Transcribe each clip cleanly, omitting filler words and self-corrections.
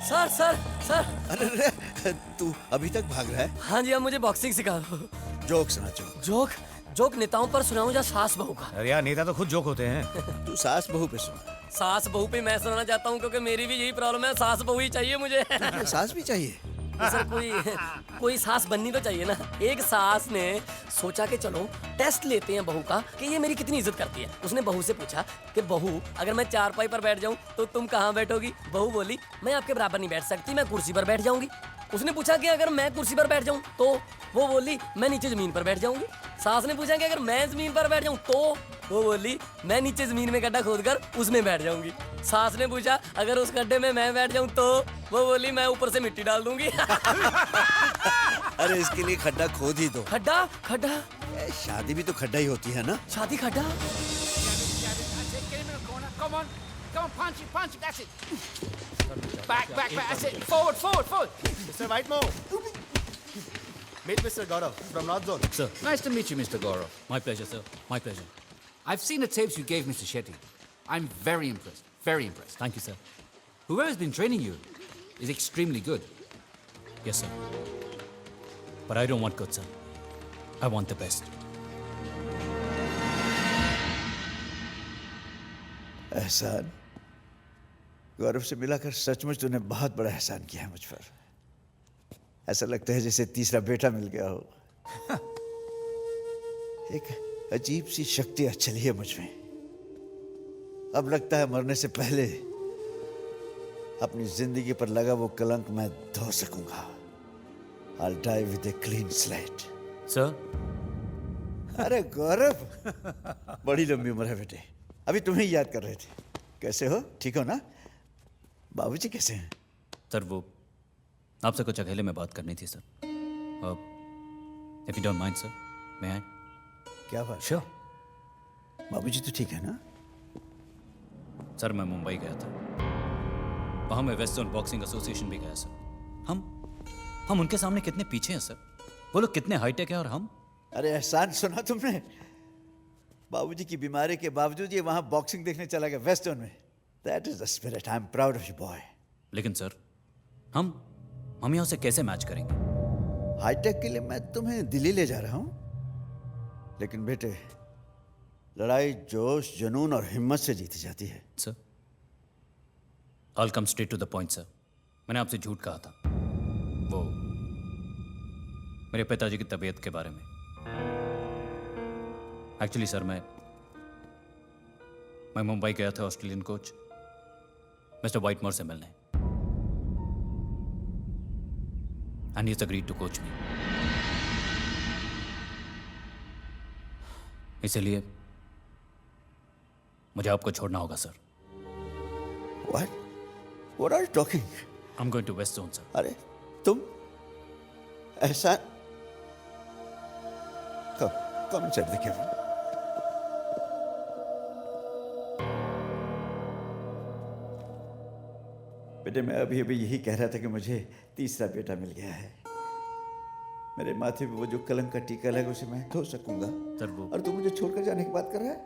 Sir sir sir. अरे तू अभी तक भाग रहा है? हाँ जी, अब मुझे बॉक्सिंग सिखा दो। जोक सुना जोक। जोक जोक नेताओं पर सुनाऊं या सास बहू का? अरे यार, नेता तो खुद जोक होते हैं। तू सास बहू पे सुना। सास बहू पे मैं सुनाना चाहता हूँ क्योंकि मेरी भी यही प्रॉब्लम है, सास बहू ही चाहिए मुझे। अरे सास भी चाहिए? तो सर कोई सास बननी तो चाहिए ना। एक सास ने सोचा कि चलो टेस्ट लेते हैं बहू का कि ये मेरी कितनी इज्जत करती है। उसने बहू से पूछा कि बहू, अगर मैं चारपाई पर बैठ जाऊं तो तुम कहाँ बैठोगी? बहू बोली, मैं आपके बराबर नहीं बैठ सकती, मैं कुर्सी पर बैठ जाऊंगी। उसने पूछा कि अगर मैं कुर्सी पर बैठ जाऊं तो? वो बोली, मैं नीचे जमीन पर बैठ जाऊंगी। सास ने पूछा कि अगर मैं जमीन पर बैठ जाऊं तो? वो बोली, मैं नीचे जमीन में गड्ढा खोदकर उसमें बैठ जाऊंगी। सास ने पूछा, अगर उस गड्ढे में मैं बैठ जाऊं तो? वो बोली, मैं ऊपर से मिट्टी डाल दूंगी। अरे इसके लिए खड्डा खोद ही दो। खड्डा खड्डा? शादी भी तो खड्डा ही होती है ना? शादी खड्डा? Come on, punch it, that's it. Back, that's it. Forward. Mr. Whitemore. Meet Mr. Gaurav from North Zone. Sir, nice to meet you, Mr. Gaurav. My pleasure, sir. My pleasure. I've seen the tapes you gave Mr. Shetty. I'm very impressed. Very impressed. Thank you, sir. Whoever's been training you is extremely good. Yes, sir. But I don't want good, sir. I want the best. एहसान, गौरव से मिलाकर सचमुच तूने बहुत बड़ा एहसान किया है मुझ पर। ऐसा लगता है जैसे तीसरा बेटा मिल गया हो। एक अजीब सी शक्ति चली है मुझ में। अब लगता है मरने से पहले अपनी जिंदगी पर लगा वो कलंक मैं धो सकूंगा। I'll die with a clean slate. Sir? अरे गौरव, बड़ी लंबी उम्र है बेटे। अभी तुम्हें याद कर रहे थे। कैसे हो? ठीक हो ना? बाबूजी कैसे हैं? सर, वो आपसे कुछ अकेले में बात करनी थी, sir. If you don't mind, sir, may I? क्या बात? Sure. बाबूजी तो ठीक है ना? सर, मैं मुंबई गया था। वहाँ मैं वेस्ट जोन बॉक्सिंग एसोसिएशन भी गया, सर। हम उनके सामने कितने पीछे हैं, सर। वो लोग कितने हाईटेक हैं और हम। अरे एहसान, सुना तुमने? बाबूजी की बीमारी के बावजूद ये वहाँ बॉक्सिंग देखने चला गया वेस्ट जोन में। That is the spirit. I'm proud of you, boy. लेकिन सर, हम यहाँ से कैसे मैच करेंगे? हाईटेक के लिए मैं तुम्हें दिल्ली ले जा रहा हूँ, लेकिन बेटे लड़ाई जोश, जुनून और हिम्मत से जीती जाती है। Sir, I'll come straight to the point, sir. मैंने आपसे झूठ कहा था, वो मेरे पिताजी की तबीयत के बारे में। एक्चुअली सर, मैं मुंबई गया था ऑस्ट्रेलियन कोच मिस्टर वाइटमोर से मिलने, and he agreed to coach me. इसलिए मुझे आपको छोड़ना होगा, sir. What are you talking? I'm going to West Zone, sir. अरे तुम एहसान, come inside the cabin. बेटे, मैं अभी यही कह रहा था कि मुझे तीसरा बेटा मिल गया है। मेरे माथे पे वो जो कलंक का टीका लगा उसे मैं धो सकूंगा। सर, वो और तू मुझे छोड़कर जाने की बात कर रहा है?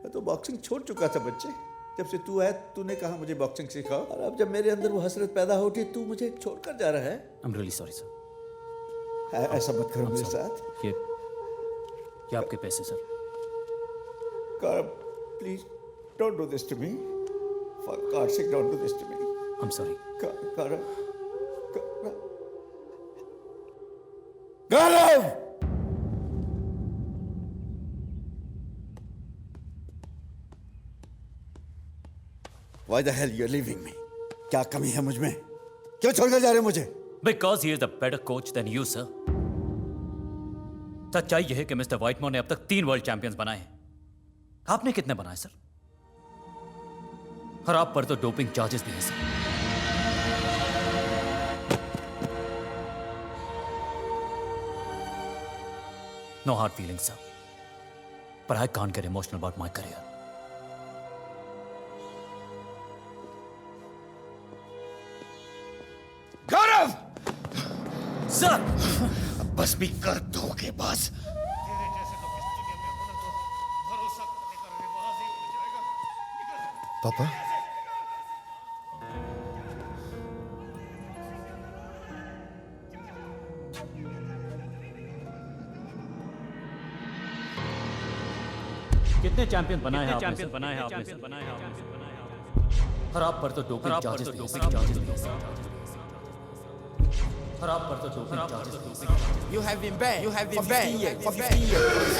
मैं तो बॉक्सिंग छोड़ चुका था बच्चे। जब से तू आया तूने कहा मुझे बॉक्सिंग सिखाओ, और अब जब मेरे अंदर वो हसरत पैदा हो उठी तू मुझे छोड़कर जा रहा है। I'm really sorry, sir. ऐसा मत करो मेरे साथ। ये आपके पैसे, sir. Gaurav, please don't do this to me. For God's sake, don't do this to me. I'm sorry. Gaurav. Gaurav! Why the hell you're leaving me? क्या कमी है मुझ में? क्यों छोड़कर जा रहे हो मुझे? Because he is a better coach than you, sir. सच्चाई यह है कि मिस्टर वाइटमोर ने अब तक 3 वर्ल्ड चैंपियंस बनाए हैं। आपने कितने बनाए, सर? और आप पर तो डोपिंग चार्जेस भी हैं, sir. No hard feelings, sir. But I can't get emotional about my career. Gaurav! Sir! बस भी कर धोखेबाज। पापा, कितने चैंपियन बनाए हैं आपने और आप पर तो डोपिंग चार्जेस और आप पर तो doping charges You have been banned. You have been banned for 15 years.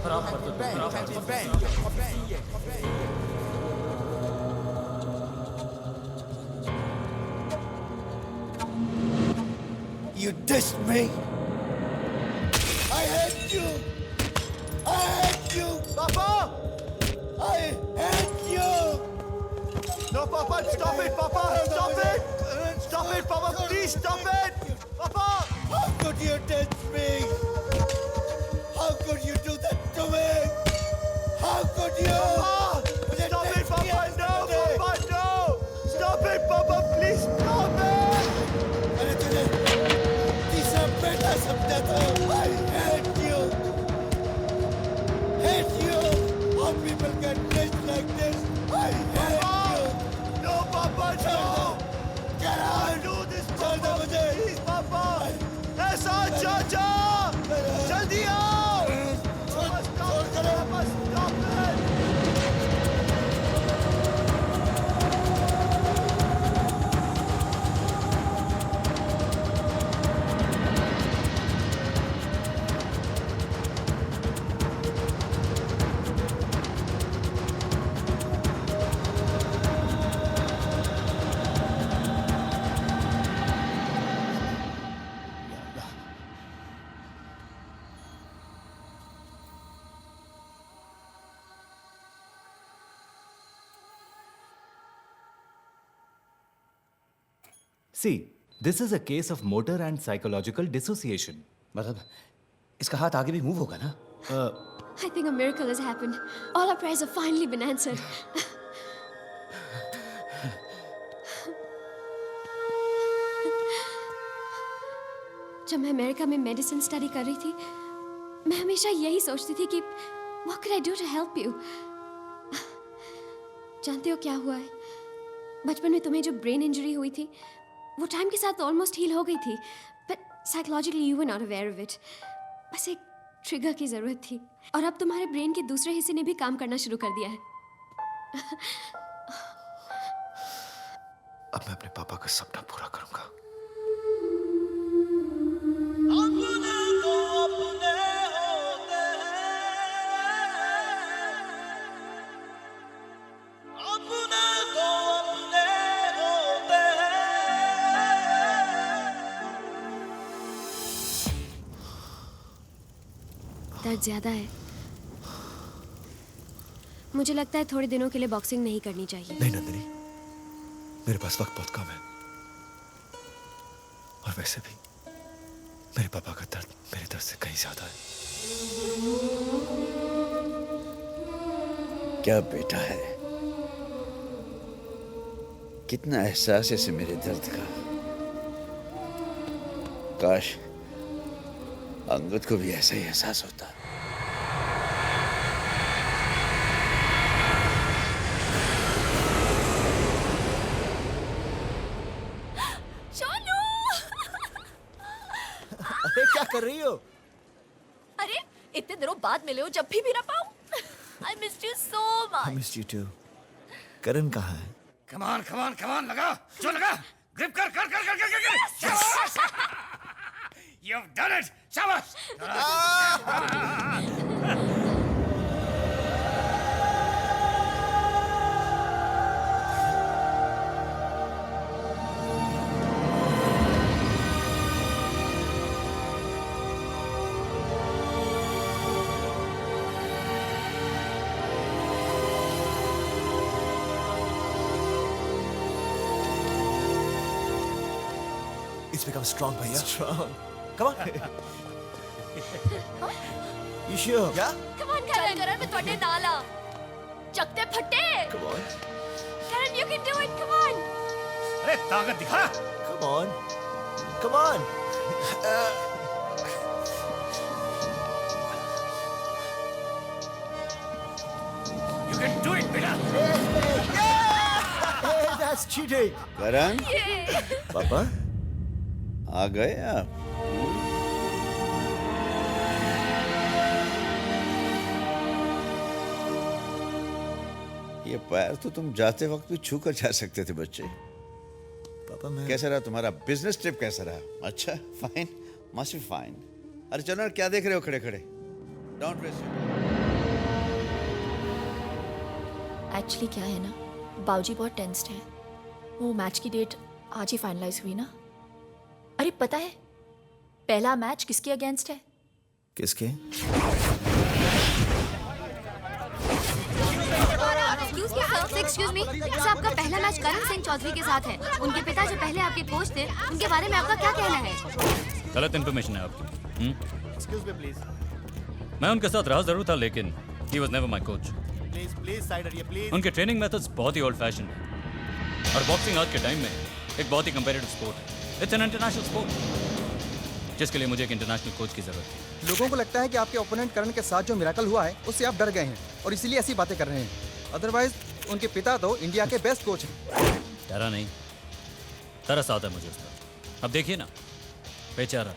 और आप पर तो You have been banned for 15 years. You dissed me. I hate you. I hate you. Papa! I hate you. No, Papa, stop it, Papa! Stop it! Stop it, Papa! Please stop it! Papa! How could you diss me? How could you do that to me? How could you? मुझे Stop it, diss किया Papa! No, तुमने। Papa, no! Stop it, Papa! Please stop it! मैंने तुझे तीसरा बेटा समझा था। I hate you. Hate you. How people get dissed like this. I hate you. No, Papa, no! Get out. Do this, छोड़ दो Papa! मुझे। Please, Papa! ऐसा चाचा! जल्दी आओ! छोड़ Stop it, करो। Papa! Stop it! See, this is a case of motor and psychological dissociation. मतलब इसका हाथ आगे भी मूव होगा ना? I think a miracle has happened. All our prayers have finally been answered. जब मैं अमेरिका में मेडिसिन स्टडी कर रही थी, मैं हमेशा यही सोचती थी कि what could I do to help you? जानते हो क्या हुआ है? बचपन में तुम्हें जो ब्रेन इंजरी हुई थी, वो टाइम के साथ ऑलमोस्ट हील हो गई थी, but psychologically you were not aware of it. बस एक ट्रिगर की जरूरत थी, और अब तुम्हारे ब्रेन के दूसरे हिस्से ने भी काम करना शुरू कर दिया है. अब मैं अपने पापा का सपना पूरा करूंगा. दर्द ज्यादा है. मुझे लगता है थोड़े दिनों के लिए बॉक्सिंग नहीं करनी चाहिए. नहीं नंदिनी, मेरे पास वक्त बहुत कम है, और वैसे भी मेरे पापा का दर्द मेरे दर्द से कहीं ज्यादा है. क्या बेटा है, कितना एहसास है इसे मेरे दर्द का. काश अंगद को भी ऐसा ही एहसास होता. अरे क्या कर रही हो? अरे इतने दिनों बाद मिले हो, जब भी ना पाऊं. I missed you so much. I missed you too. करण कहाँ है? Come on, come on, come on, लगा, जो लगा, grip कर, कर, कर, कर, कर, कर, कर. शाबाश! You've done it, शाबाश. It's become strong, भैया. Strong. Come on. You sure? Yeah. Come on, Karan. Karan, मैं ਤੁਹਾਡੇ ਨਾਲ ਆ. ਚੱਕਦੇ ਫੱਟੇ. Come on. Karan, you can do it. Come on. अरे ताकत दिखा. Come on. Come on. You can do it, बेटा. Hey, that's cheating. करण, पापा आ गए आप. ये पैर तो तुम जाते वक्त भी छू कर जा सकते थे बच्चे। पापा मैं कैसा रहा तुम्हारा बिजनेस ट्रिप? कैसा रहा? अच्छा, फाइन, मस्ट बी फाइन। अरे चलो ना, क्या देख रहे हो खड़े खड़े? Don't waste. एक्चुअली क्या है ना, बाबूजी बहुत टेंस्ड है। वो मैच की डेट आज ही फाइनलाइज हुई ना। अरे पता है पहला मैच किसके अगेंस्ट है? किसके? एक्सक्यूज मी सर, आपका पहला मैच करण सिंह चौधरी के साथ है। उनके पिता जो पहले आपके कोच थे, उनके बारे में आपका क्या कहना है? गलत इन्फॉर्मेशन है आपकी। एक्सक्यूज मी प्लीज मैं उनके साथ रहा जरूर था, लेकिन he was never my coach. Please please side हटिए प्लीज। उनके ट्रेनिंग मेथड्स बहुत ही ओल्ड फैशन है, और बॉक्सिंग आज के टाइम में एक बहुत ही कंपेटिटिव स्पोर्ट है। इट्स एन इंटरनेशनल स्पोर्ट, जिसके लिए मुझे एक इंटरनेशनल कोच की जरूरत है। लोगों को लगता है कि आपके ओपोनेंट करण के साथ जो मिराकल हुआ है उससे आप डर गए हैं और इसीलिए ऐसी बातें कर रहे हैं। अदरवाइज उनके पिता तो इंडिया के बेस्ट कोच हैं। डरा नहीं, तरस आता है मुझे उस पर। अब देखिए ना, बेचारा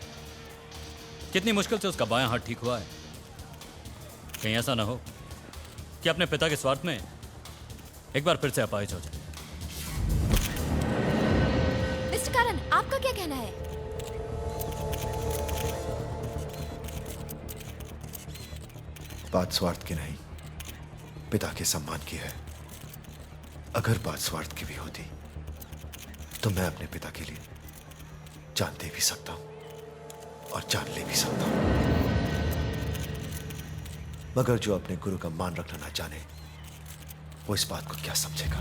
कितनी मुश्किल से उसका बायां हाथ ठीक हुआ है। कहीं ऐसा ना हो कि अपने पिता के स्वार्थ में एक बार फिर से अपाहिज हो जाए। मिस्टर करण, आपका क्या कहना है? बात स्वार्थ की नहीं, पिता के सम्मान की है। अगर बात स्वार्थ की भी होती तो मैं अपने पिता के लिए जान दे भी सकता हूं और जान ले भी सकता हूं। मगर जो अपने गुरु का मान रखना ना जाने, वो इस बात को क्या समझेगा?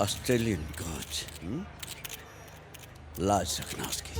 ऑस्ट्रेलियन कोच, लाज रखना उसकी।